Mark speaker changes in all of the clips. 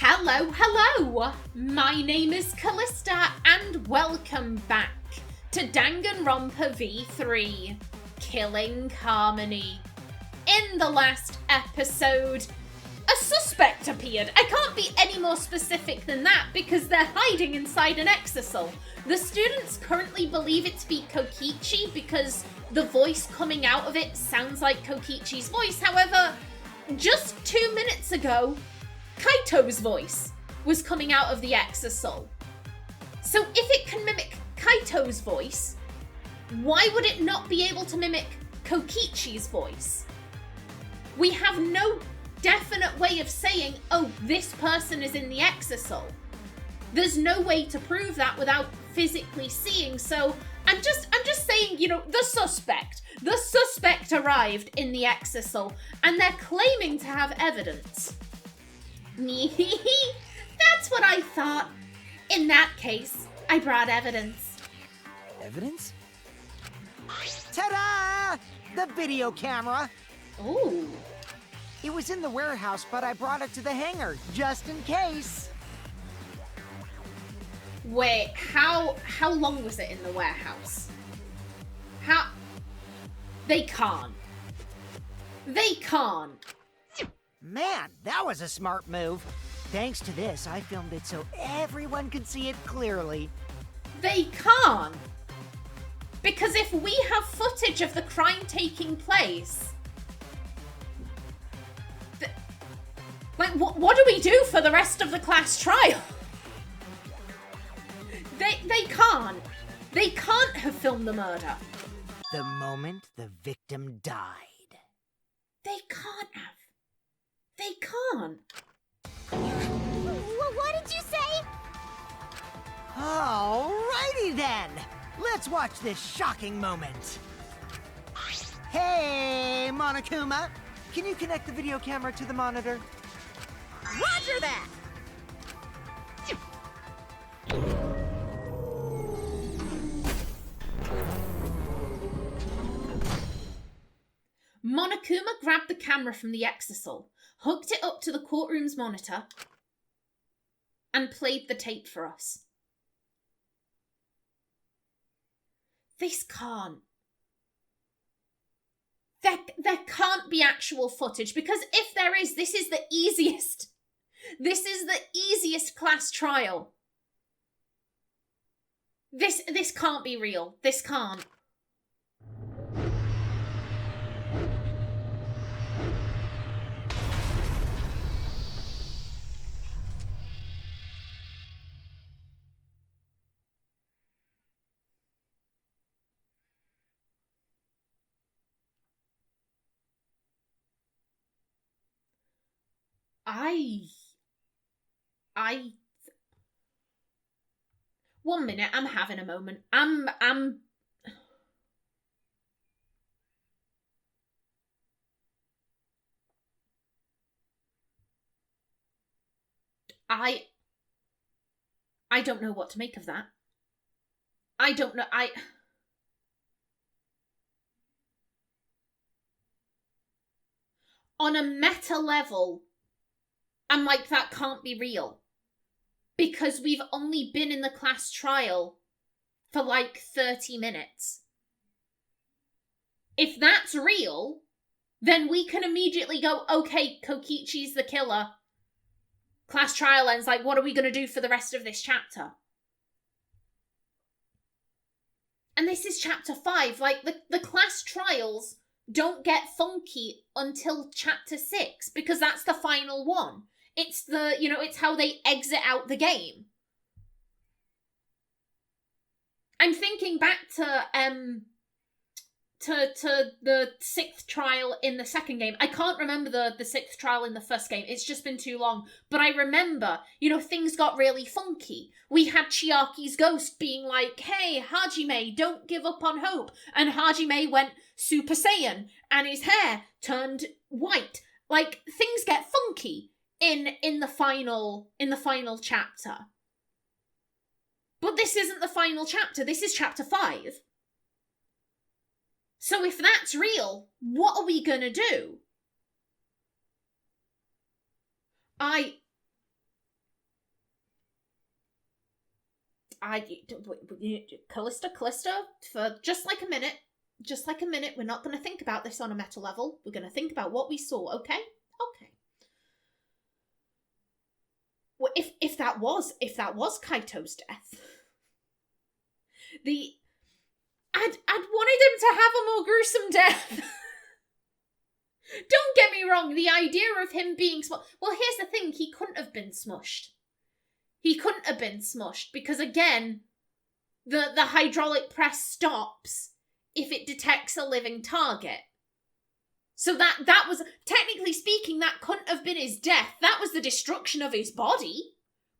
Speaker 1: Hello! My name is Callista and welcome back to Danganronpa V3, Killing Harmony. In the last episode, a suspect appeared. I can't be any more specific than that because they're hiding inside an exisal. The students currently believe it to be Kokichi because the voice coming out of it sounds like Kokichi's voice. However, just 2 minutes ago, Kaito's voice was coming out of the exisal. So if it can mimic Kaito's voice, why would it not be able to mimic Kokichi's voice? We have no definite way of saying, oh, this person is in the exisal. There's no way to prove that without physically seeing, so I'm just saying, the suspect arrived in the exisal, and they're claiming to have evidence. That's what I thought. In that case, I brought evidence.
Speaker 2: Evidence? Ta-da! The video camera!
Speaker 1: Ooh.
Speaker 2: It was in the warehouse, but I brought it to the hangar, just in case.
Speaker 1: Wait, how long was it in the warehouse? They can't.
Speaker 2: Man, that was a smart move. Thanks to this, I filmed it so everyone could see it clearly.
Speaker 1: They can't. Because if we have footage of the crime taking place, what do we do for the rest of the class trial? They can't. They can't have filmed the murder.
Speaker 2: The moment the victim died.
Speaker 1: They can't have. They can't.
Speaker 3: What did you say?
Speaker 2: Alrighty then. Let's watch this shocking moment. Hey, Monokuma. Can you connect the video camera to the monitor?
Speaker 3: Roger that!
Speaker 1: Monokuma grabbed the camera from the exisal, hooked it up to the courtroom's monitor, and played the tape for us. This can't. There can't be actual footage, because if there is, this is the easiest class trial. This can't be real. This can't. One minute, I'm having a moment. I don't know what to make of that. I don't know, on a meta level, I'm like, that can't be real. Because we've only been in the class trial for like 30 minutes. If that's real, then we can immediately go, okay, Kokichi's the killer. Class trial ends, like, what are we going to do for the rest of this chapter? And this is chapter 5. Like, the class trials don't get funky until chapter 6, because that's the final one. It's it's how they exit out the game. I'm thinking back to the 6th trial in the second game. I can't remember the 6th trial in the first game. It's just been too long. But I remember, things got really funky. We had Chiaki's ghost being like, hey, Hajime, don't give up on hope. And Hajime went Super Saiyan and his hair turned white. Like, things get funky in the final chapter. But this isn't the final chapter. This is chapter 5. So if that's real, what are we gonna do? Callista, for just like a minute, we're not going to think about this on a meta level. We're going to think about what we saw, okay? Okay. Well, if that was Kaito's death, I'd wanted him to have a more gruesome death. Don't get me wrong, the idea of him being well, here's the thing, he couldn't have been smushed. He couldn't have been smushed because, again, the hydraulic press stops if it detects a living target. So that was, technically speaking, that couldn't have been his death. That was the destruction of his body,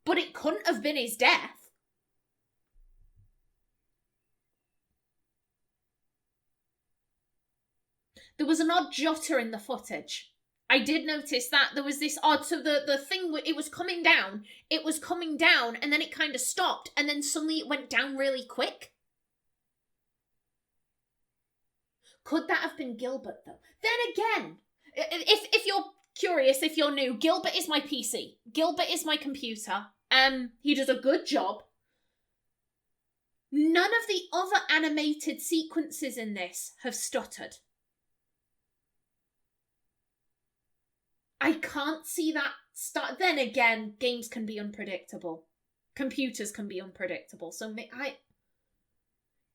Speaker 1: but it couldn't have been his death. There was an odd jutter in the footage. I did notice that there was this odd, so the thing, it was coming down, and then it kind of stopped, and then suddenly it went down really quick. Could that have been Gilbert, though? Then again, if you're curious, if you're new, Gilbert is my PC. Gilbert is my computer. He does a good job. None of the other animated sequences in this have stuttered. I can't see that start. Then again, games can be unpredictable. Computers can be unpredictable. So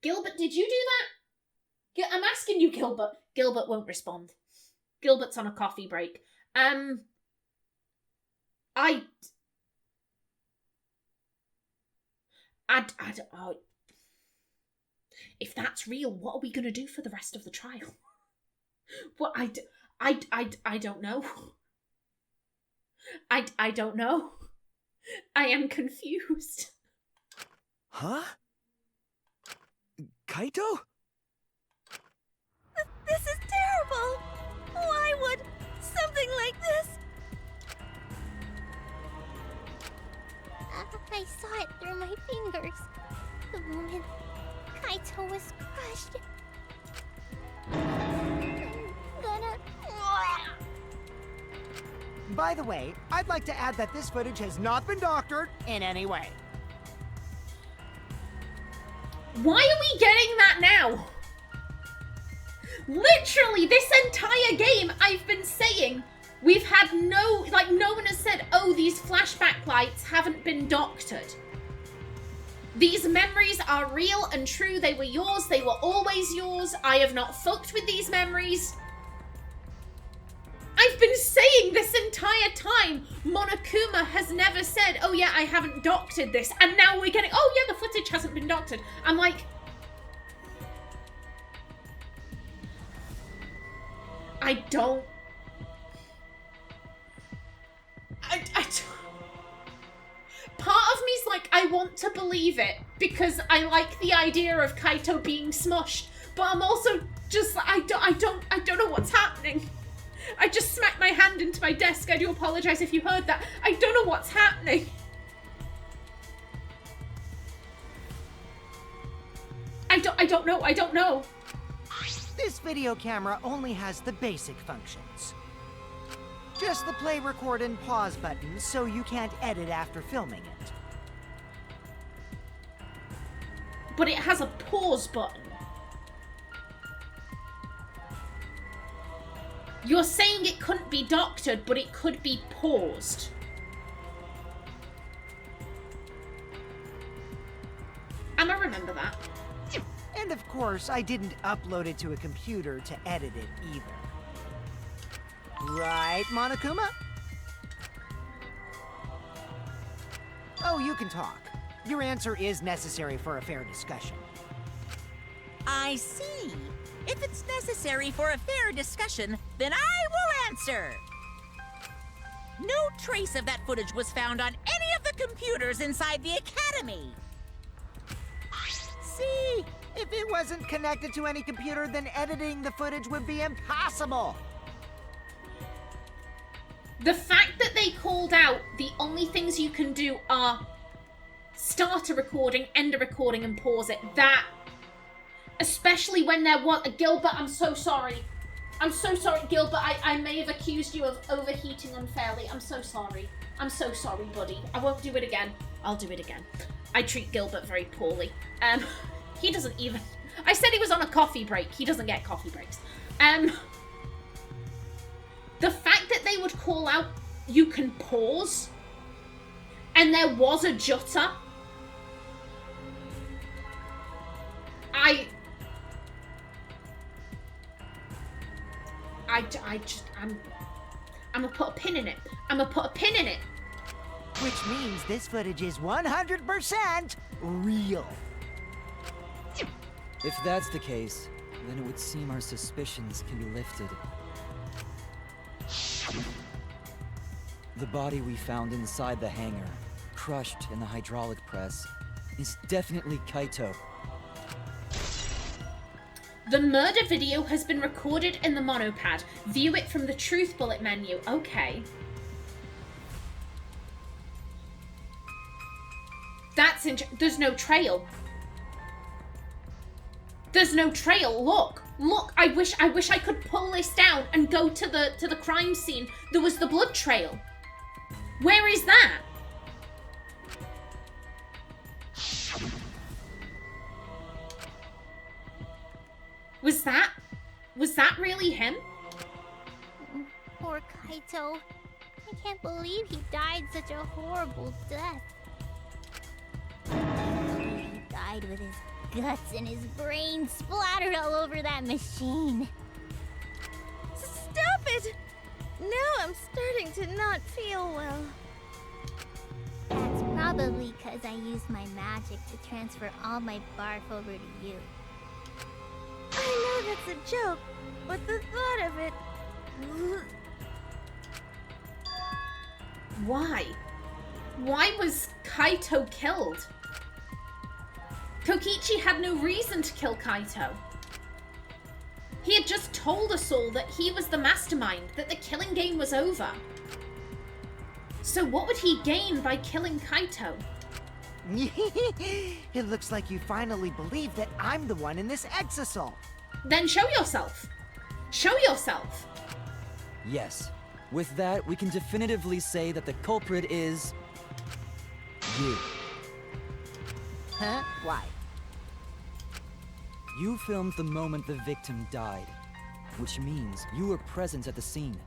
Speaker 1: Gilbert, did you do that? I'm asking you, Gilbert. Gilbert won't respond. Gilbert's on a coffee break. If that's real, what are we going to do for the rest of the trial? Well, I don't know. I don't know. I am confused.
Speaker 4: Huh? Kaito?
Speaker 3: This is terrible! Why would something like this? I saw it through my fingers. The moment Kaito was crushed. I'm gonna...
Speaker 2: By the way, I'd like to add that this footage has not been doctored in any way.
Speaker 1: Why are we getting that now? Literally, this entire game, I've been saying, we've had no one has said, oh, these flashback lights haven't been doctored. These memories are real and true. They were yours. They were always yours. I have not fucked with these memories. I've been saying this entire time, Monokuma has never said, oh yeah, I haven't doctored this. And now we're getting, oh yeah, the footage hasn't been doctored. I'm like, I don't. Part of me's like, I want to believe it because I like the idea of Kaito being smushed, but I'm also just, I don't know what's happening. I just smacked my hand into my desk. I do apologize if you heard that. I don't know what's happening. I don't know.
Speaker 2: This video camera only has the basic functions. Just the play, record, and pause buttons, so you can't edit after filming it.
Speaker 1: But it has a pause button. You're saying it couldn't be doctored, but it could be paused. I'ma remember that.
Speaker 2: And of course, I didn't upload it to a computer to edit it either. Right, Monokuma? Oh, you can talk. Your answer is necessary for a fair discussion.
Speaker 3: I see. If it's necessary for a fair discussion, then I will answer. No trace of that footage was found on any of the computers inside the Academy.
Speaker 2: See? If it wasn't connected to any computer, then editing the footage would be impossible.
Speaker 1: The fact that they called out the only things you can do are start a recording, end a recording, and pause it. That, especially when there was... Gilbert, I'm so sorry. I'm so sorry, Gilbert. I may have accused you of overheating unfairly. I'm so sorry. I'm so sorry, buddy. I won't do it again. I'll do it again. I treat Gilbert very poorly. He doesn't even... I said he was on a coffee break. He doesn't get coffee breaks. The fact that they would call out, you can pause, and there was a jutter. I'm gonna put a pin in it. I'm gonna put a pin in it.
Speaker 2: Which means this footage is 100% real.
Speaker 4: If that's the case, then it would seem our suspicions can be lifted. The body we found inside the hangar, crushed in the hydraulic press, is definitely Kaito.
Speaker 1: The murder video has been recorded in the monopad. View it from the truth bullet menu. Okay. That's there's no trail. There's no trail. Look. Look, I wish I could pull this down and go to the crime scene. There was the blood trail. Where is that? Was that really him?
Speaker 5: Poor Kaito. I can't believe he died such a horrible death. He died with his guts and his brain splattered all over that machine.
Speaker 6: Stop it! Now I'm starting to not feel well.
Speaker 5: That's probably because I used my magic to transfer all my barf over to you.
Speaker 6: I know that's a joke, but the thought of it...
Speaker 1: Why? Why was Kaito killed? Kokichi had no reason to kill Kaito. He had just told us all that he was the mastermind, that the killing game was over. So what would he gain by killing Kaito?
Speaker 2: It looks like you finally believe that I'm the one in this exasol.
Speaker 1: Then show yourself. Show yourself.
Speaker 4: Yes. With that, we can definitively say that the culprit is... you.
Speaker 2: Huh? Why?
Speaker 4: You filmed the moment the victim died, which means you were present at the scene.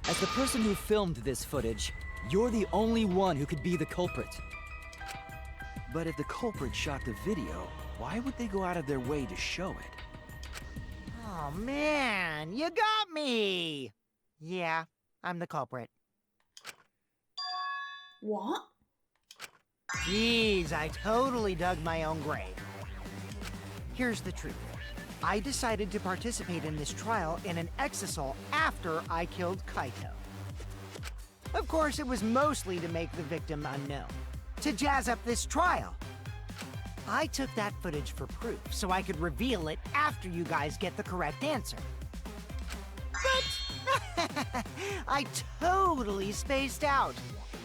Speaker 4: As the person who filmed this footage, you're the only one who could be the culprit.
Speaker 7: But if the culprit shot the video, why would they go out of their way to show it?
Speaker 2: Oh man, you got me! Yeah, I'm the culprit.
Speaker 1: What?
Speaker 2: Jeez, I totally dug my own grave. Here's the truth. I decided to participate in this trial in an exasol after I killed Kaito. Of course, it was mostly to make the victim unknown, to jazz up this trial. I took that footage for proof, so I could reveal it after you guys get the correct answer. But I totally spaced out.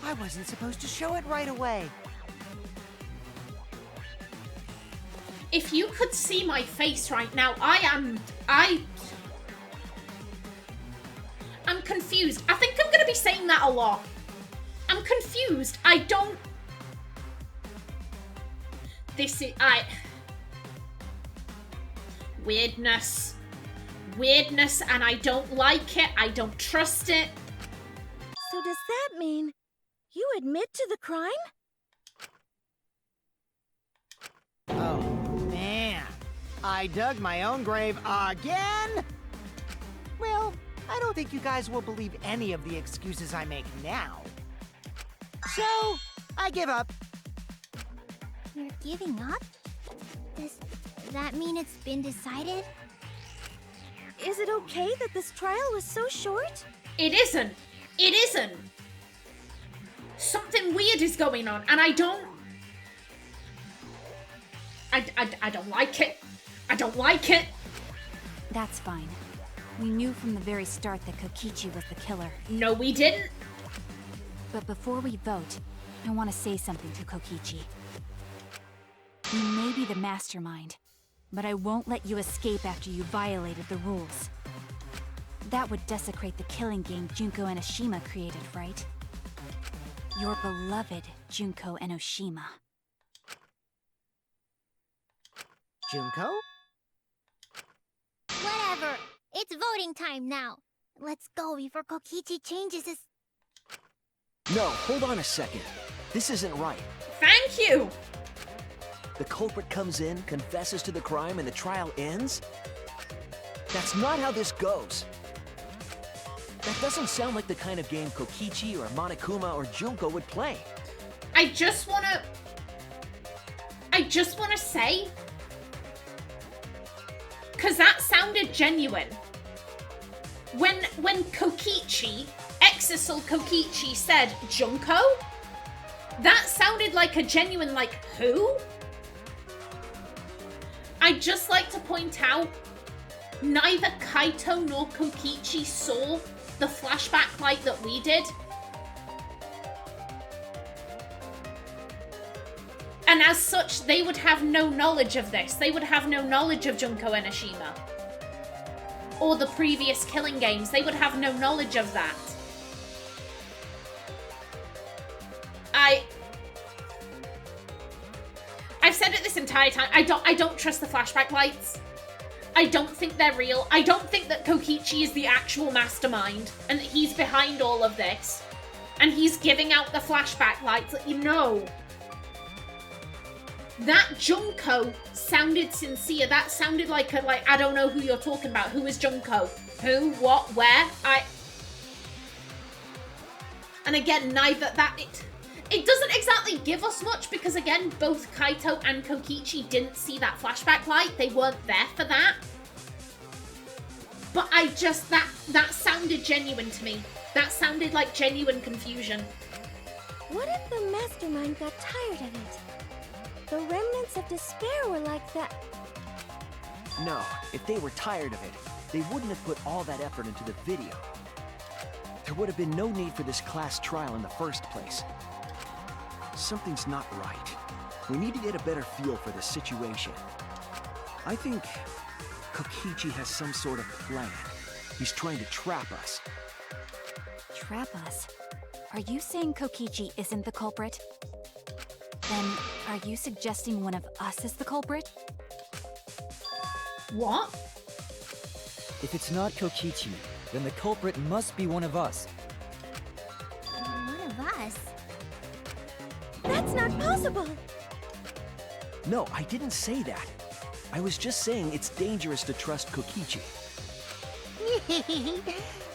Speaker 2: I wasn't supposed to show it right away.
Speaker 1: If you could see my face right now, I'm confused. I think I'm gonna be saying that a lot. I'm confused. I don't... This is... Weirdness. Weirdness, and I don't like it. I don't trust it.
Speaker 6: So does that mean you admit to the crime?
Speaker 2: Oh, man. I dug my own grave again? Well, I don't think you guys will believe any of the excuses I make now. So, I give up.
Speaker 5: You're giving up? Does that mean it's been decided?
Speaker 6: Is it okay that this trial was so short?
Speaker 1: It isn't. It isn't. Something weird is going on, and I don't like it. I don't like it.
Speaker 8: That's fine. We knew from the very start that Kokichi was the killer.
Speaker 1: No, we didn't.
Speaker 8: But before we vote, I want to say something to Kokichi. You may be the mastermind, but I won't let you escape after you violated the rules. That would desecrate the killing game Junko Enoshima created, right? Your beloved Junko Enoshima.
Speaker 2: Junko?
Speaker 5: Whatever. It's voting time now. Let's go before Kokichi changes his...
Speaker 7: No, hold on a second. This isn't right.
Speaker 1: Thank you!
Speaker 7: The culprit comes in, confesses to the crime, and the trial ends? That's not how this goes. That doesn't sound like the kind of game Kokichi or Monokuma or Junko would play.
Speaker 1: I just wanna say, because that sounded genuine. When Kokichi, Exisal Kokichi said Junko, that sounded like a genuine, like, who? I'd just like to point out, neither Kaito nor Kokichi saw the flashback light that we did. And as such, they would have no knowledge of this. They would have no knowledge of Junko Enoshima. Or the previous Killing games. They would have no knowledge of that. I've said it this entire time. I don't trust the flashback lights. I don't think they're real. I don't think that Kokichi is the actual mastermind and that he's behind all of this. And he's giving out the flashback lights. You know. That Junko sounded sincere. That sounded like I don't know who you're talking about. Who is Junko? Who? What? Where? And again, it doesn't exactly give us much because again, both Kaito and Kokichi didn't see that flashback light. They weren't there for that. But that sounded genuine to me. That sounded like genuine confusion.
Speaker 6: What if the mastermind got tired of it? The remnants of despair were like that.
Speaker 7: No, if they were tired of it, they wouldn't have put all that effort into the video. There would have been no need for this class trial in the first place. Something's not right. We need to get a better feel for the situation. I think Kokichi has some sort of plan. He's trying to trap us.
Speaker 8: Trap us? Are you saying Kokichi isn't the culprit? Then, are you suggesting one of us is the culprit?
Speaker 1: What?
Speaker 4: If it's not Kokichi, then the culprit must be one of us.
Speaker 5: One of us?
Speaker 6: That's not possible!
Speaker 7: No, I didn't say that. I was just saying it's dangerous to trust Kokichi.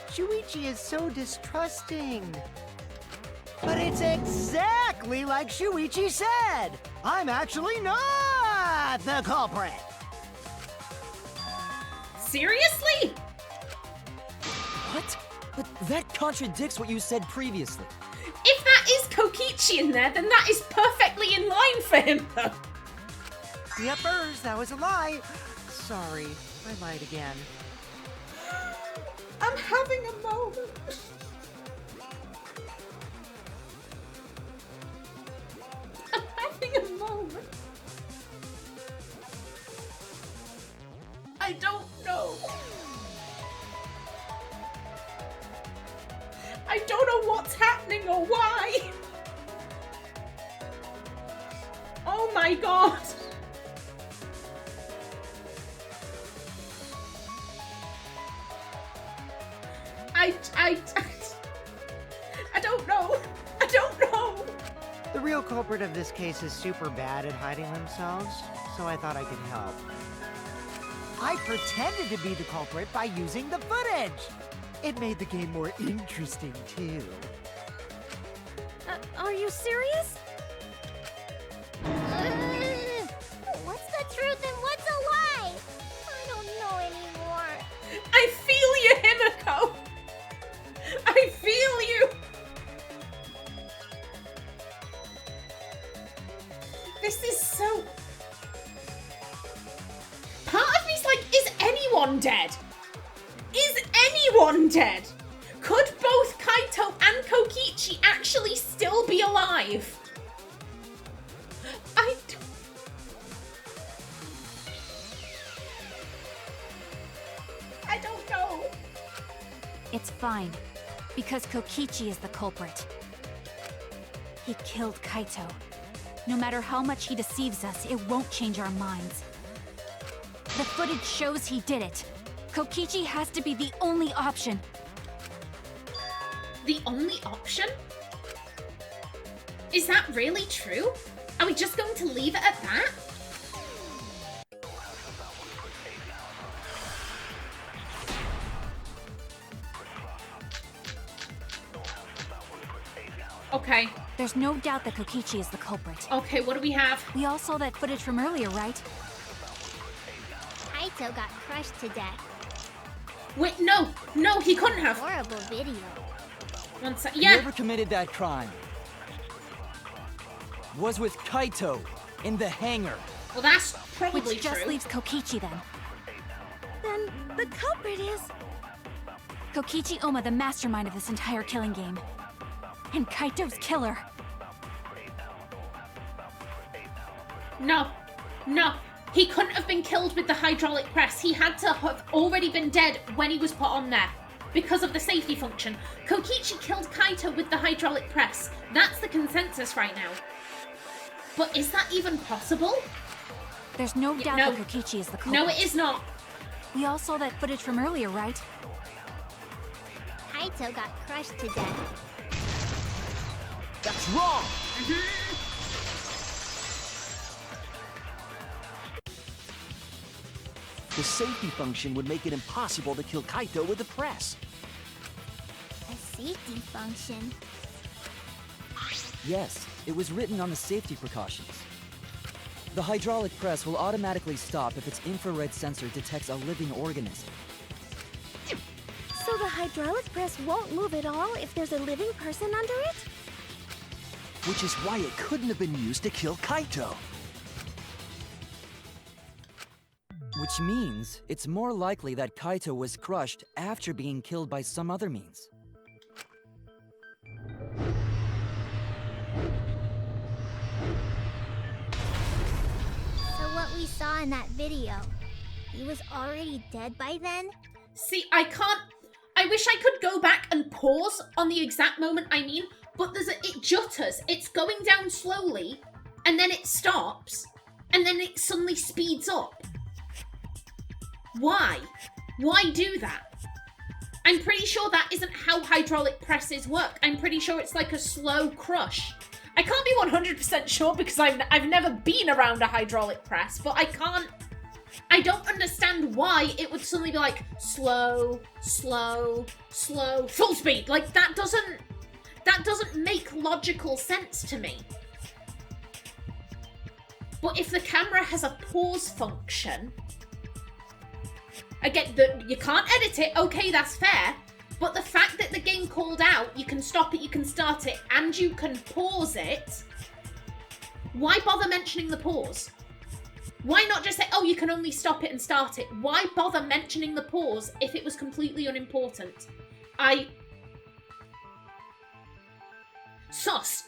Speaker 2: Shuichi is so distrusting. But it's exactly like Shuichi said! I'm actually not the culprit!
Speaker 1: Seriously?
Speaker 4: What? But that contradicts what you said previously.
Speaker 1: If that is Kokichi in there, then that is perfectly in line for him, though.
Speaker 2: Yippers, that was a lie. Sorry, I lied again.
Speaker 1: I'm having a moment. I'm having a moment. I don't know. I don't know what's happening or why. Oh my god. I don't know. I don't know.
Speaker 2: The real culprit of this case is super bad at hiding themselves, so I thought I could help. I pretended to be the culprit by using the footage! It made the game more interesting, too.
Speaker 6: Are you serious?
Speaker 5: What's the truth and what's a lie? I don't know anymore.
Speaker 1: I feel you, Himiko. I feel you. This is so... Part of me's like, is anyone dead? Is anyone dead? Could both Kaito and Kokichi actually still be alive? I don't know.
Speaker 8: It's fine, because Kokichi is the culprit. He killed Kaito. No matter how much he deceives us, it won't change our minds. The footage shows he did it. Kokichi has to be the only option.
Speaker 1: The only option? Is that really true? Are we just going to leave it at that? Okay.
Speaker 8: There's no doubt that Kokichi is the culprit.
Speaker 1: Okay, what do we have?
Speaker 8: We all saw that footage from earlier, right?
Speaker 5: Kaito got crushed to death.
Speaker 1: Wait, no, he couldn't have.
Speaker 5: Horrible video.
Speaker 1: One sec. Yeah.
Speaker 4: Whoever committed that crime was with Kaito in the hangar.
Speaker 1: Well, that's probably
Speaker 8: Which just
Speaker 1: true.
Speaker 8: leaves Kokichi then.
Speaker 6: Then the culprit is...
Speaker 8: Kokichi Oma, the mastermind of this entire killing game. And Kaito's killer.
Speaker 1: No. He couldn't have been killed with the hydraulic press. He had to have already been dead when he was put on there because of the safety function. Kokichi killed Kaito with the hydraulic press. That's the consensus right now. But is that even possible?
Speaker 8: There's no doubt
Speaker 1: no.
Speaker 8: that Kokichi is the culprit.
Speaker 1: No, it is not.
Speaker 8: We all saw that footage from earlier, right?
Speaker 5: Kaito got crushed to death.
Speaker 7: That's wrong! The safety function would make it impossible to kill Kaito with the press.
Speaker 5: A safety function.
Speaker 4: Yes, it was written on the safety precautions. The hydraulic press will automatically stop if its infrared sensor detects a living organism.
Speaker 6: So the hydraulic press won't move at all if there's a living person under it?
Speaker 7: Which is why it couldn't have been used to kill Kaito.
Speaker 4: Which means it's more likely that Kaito was crushed after being killed by some other means.
Speaker 5: So what we saw in that video, he was already dead by then?
Speaker 1: See, I wish I could go back and pause on the exact moment I mean, but it jutters. It's going down slowly, and then it stops, and then it suddenly speeds up. Why? Why do that? I'm pretty sure that isn't how hydraulic presses work. I'm pretty sure it's like a slow crush. I can't be 100% sure because I've never been around a hydraulic press, but I don't understand why it would suddenly be like slow, slow, slow, full speed. Like that doesn't make logical sense to me. But if the camera has a pause function, again, you can't edit it, okay, that's fair, but the fact that the game called out, you can stop it, you can start it, and you can pause it, why bother mentioning the pause? Why not just say, oh, you can only stop it and start it? Why bother mentioning the pause if it was completely unimportant? Sus.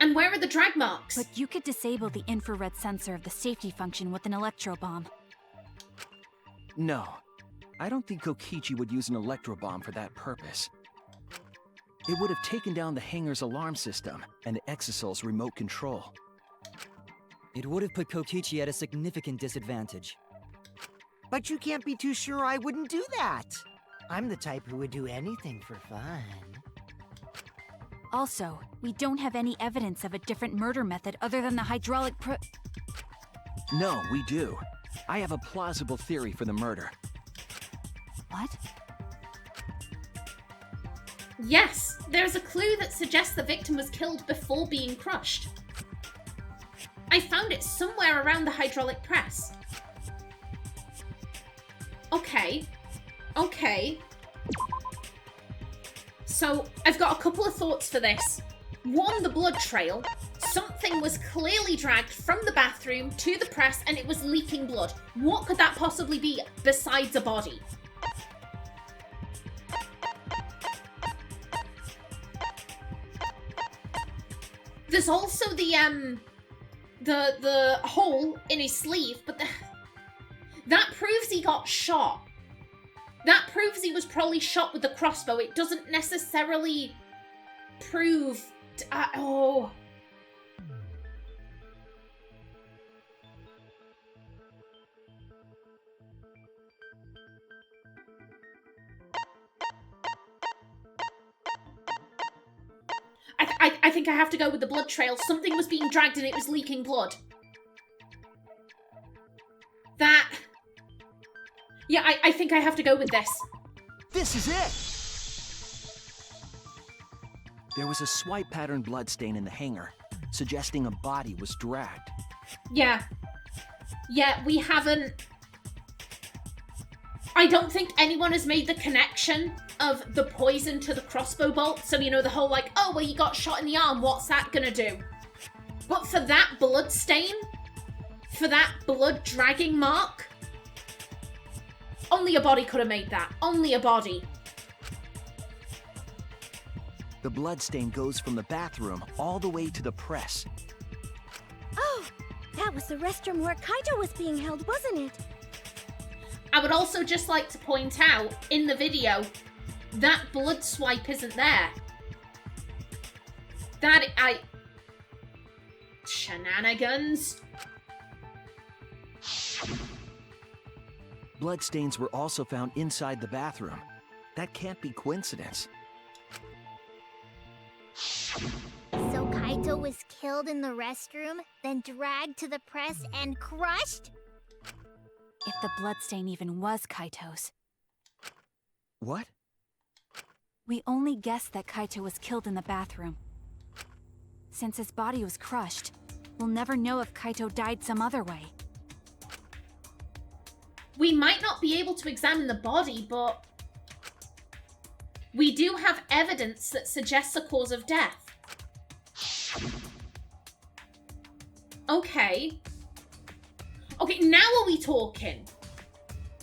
Speaker 1: And where are the drag marks?
Speaker 8: But you could disable the infrared sensor of the safety function with an electro bomb.
Speaker 7: No, I don't think Kokichi would use an electro bomb for that purpose. It would have taken down the hangar's alarm system and Exosol's remote control.
Speaker 4: It would have put Kokichi at a significant disadvantage.
Speaker 2: But you can't be too sure I wouldn't do that. I'm the type who would do anything for fun.
Speaker 8: Also, we don't have any evidence of a different murder method other than the hydraulic
Speaker 7: No, we do. I have a plausible theory for the murder.
Speaker 8: What?
Speaker 1: Yes, there's a clue that suggests the victim was killed before being crushed. I found it somewhere around the hydraulic press. Okay. So, I've got a couple of thoughts for this. One, the blood trail. Something was clearly dragged from the bathroom to the press and it was leaking blood. What could that possibly be besides a body? There's also the hole in his sleeve, but that proves he got shot. That proves he was probably shot with the crossbow. It doesn't necessarily prove... I think I have to go with the blood trail. Something was being dragged and it was leaking blood. That... Yeah, I think I have to go with this.
Speaker 7: This is it! There was a swipe pattern bloodstain in the hangar, suggesting a body was dragged.
Speaker 1: Yeah. Yeah, we haven't... I don't think anyone has made the connection of the poison to the crossbow bolt. So, you know, the whole like, oh, well, you got shot in the arm, what's that gonna do? But for that blood stain, for that blood dragging mark, only a body could have made that. Only a body.
Speaker 7: The bloodstain goes from the bathroom all the way to the press.
Speaker 6: Oh, that was the restroom where Kaito was being held, wasn't it?
Speaker 1: I would also just like to point out, in the video, that blood swipe isn't there. Shenanigans.
Speaker 7: Bloodstains were also found inside the bathroom. That can't be coincidence.
Speaker 5: So Kaito was killed in the restroom, then dragged to the press and crushed?
Speaker 8: If the bloodstain even was Kaito's.
Speaker 7: What?
Speaker 8: We only guessed that Kaito was killed in the bathroom. Since his body was crushed, we'll never know if Kaito died some other way.
Speaker 1: We might not be able to examine the body, but we do have evidence that suggests a cause of death. Okay. Okay, now are we talking?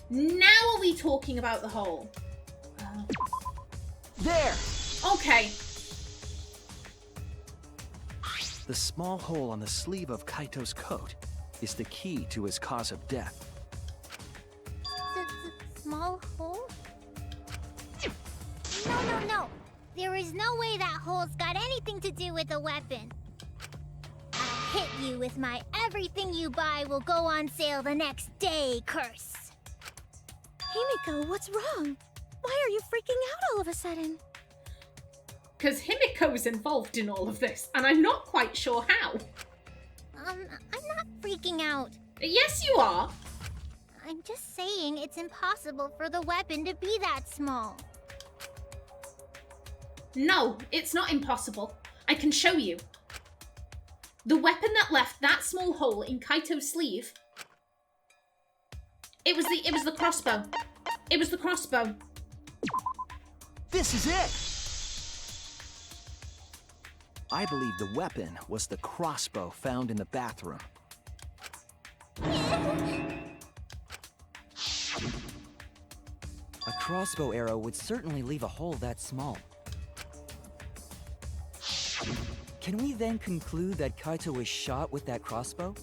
Speaker 1: Now are we talking about the hole?
Speaker 7: There!
Speaker 1: Okay.
Speaker 7: The small hole on the sleeve of Kaito's coat is the key to his cause of death.
Speaker 5: The small hole? No. There is no way that hole's got anything to do with the weapon. I'll hit you with my everything you buy will go on sale the next day curse.
Speaker 6: Himiko, what's wrong? Why are you freaking out all of a sudden?
Speaker 1: Because Himiko's involved in all of this, and I'm not quite sure how.
Speaker 5: I'm not freaking out.
Speaker 1: Yes, you are.
Speaker 5: I'm just saying it's impossible for the weapon to be that small.
Speaker 1: No, it's not impossible. I can show you. The weapon that left that small hole in Kaito's sleeve. It was the crossbow. It was the crossbow.
Speaker 7: This is it! I believe the weapon was the crossbow found in the bathroom.
Speaker 4: A crossbow arrow would certainly leave a hole that small. Can we then conclude that Kaito was shot with that crossbow?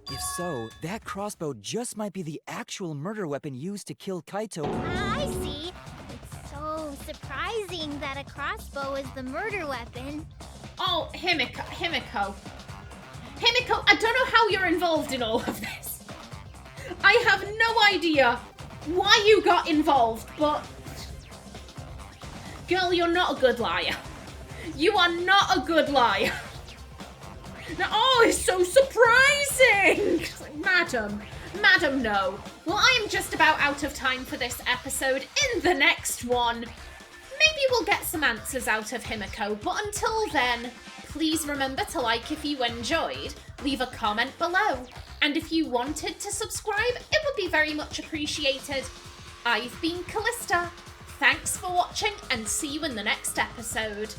Speaker 4: If so, that crossbow just might be the actual murder weapon used to kill Kaito.
Speaker 5: I see. It's so surprising that a crossbow is the murder weapon.
Speaker 1: Oh, Himiko. Himiko, I don't know how you're involved in all of this. I have no idea why you got involved, but... Girl, you're not a good liar. You are not a good liar. Now, oh, it's so surprising! It's like, Madam, no. Well, I am just about out of time for this episode. In the next one, maybe we'll get some answers out of Himiko, but until then, please remember to like if you enjoyed, leave a comment below, and if you wanted to subscribe, it would be very much appreciated. I've been Callista. Thanks for watching, and see you in the next episode.